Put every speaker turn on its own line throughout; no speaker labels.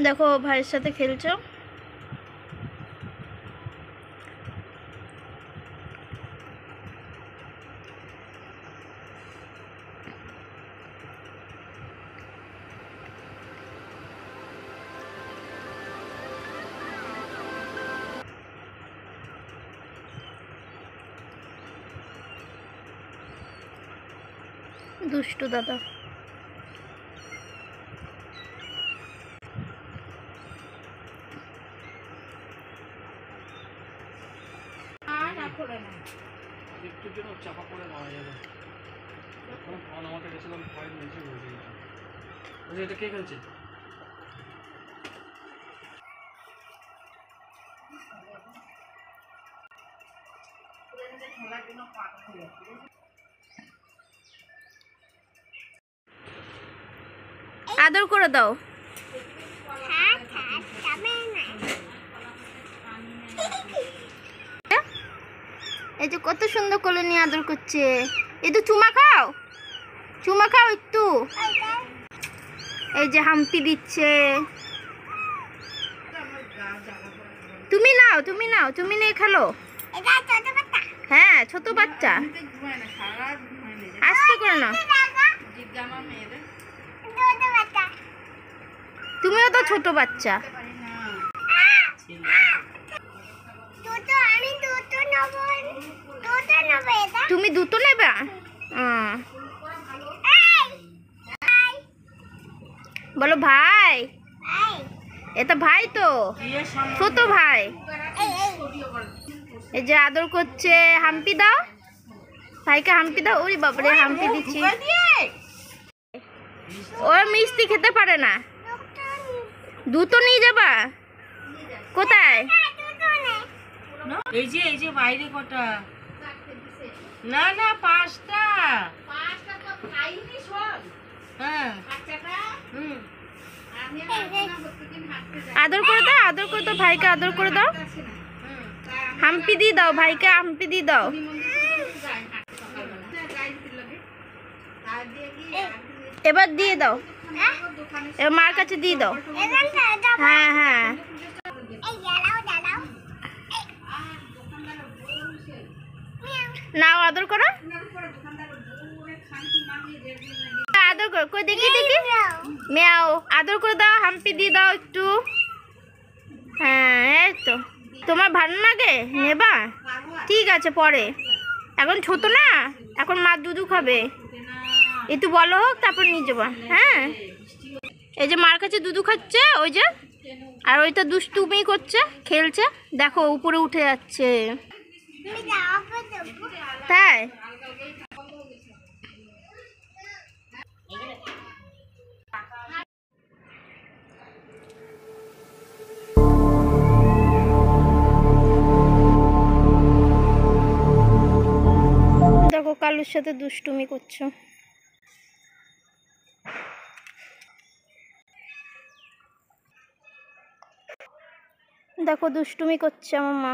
দেখো ভাইয়ের সাথে খেলছো। দুষ্টু দাদা।
একটুর জন্য চাপা পড়ে মারা যাবে। এখন আমাকে গেছিলাম ভয় নিয়েছে বসে গেছে। এটা কে খেলছে?
আদর করে দাও। এই যে কত সুন্দর কোলে নিয়ে আদর করছে। একটু চুমা খাও, চুমা খাও একটু। এই যে হাম্পি দিচ্ছে। তুমি নাও, তুমি নাও, তুমি নিয়ে খেলো। হ্যাঁ ছোট বাচ্চা, আস্তে করে নাও। তুমিও তো ছোট বাচ্চা। তুমি দুটো নেবে? বলো ভাই। এটা ভাই তো, ছোট ভাই। এই যে আদর করছে। হাম্পি দাও ভাইকে, হাম্পি দাও। ওরে বাবারে, হাম্পি দিচ্ছি। ওর মিষ্টি খেতে পারে না। দুটো নিয়ে যাবা? কোথায়?
এই যে বাইরে কটা? না না, 5টা। হ্যাঁ।
আদর করে দাও, আদর করে দাও ভাইকে, আদর করে দাও। হাম্পি দিয়ে দাও ভাইকে, হাম্পি দিয়ে দাও। এবার দিয়ে দাও, এবার মার কাছে দিয়ে দাও। হ্যাঁ হ্যাঁ, নাও আদর করো, আদর করো। কই দেখি দেখি, মেয়াও। আদর করে দাও, হাম্পি দিয়ে দাও একটু। হ্যাঁ এই তো। তোমার ভালো লাগে নেবা? ঠিক আছে পরে, এখন ছোট না, এখন মা দুধু খাবে। একটু বলো হোক, তারপর নিয়ে যাবা। হ্যাঁ এই যে মার কাছে দুধু খাচ্ছে ওই যে, আর ওইটা দুষ্টুমি করছে, খেলছে। দেখো উপরে উঠে যাচ্ছে। তাই দেখো কালুর সাথে দুষ্টুমি করছো। দেখো দুষ্টুমি করছে আমার মা।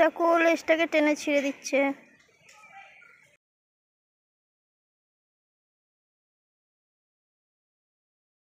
দেখো লেজটাকে টেনে ছিঁড়ে দিচ্ছে।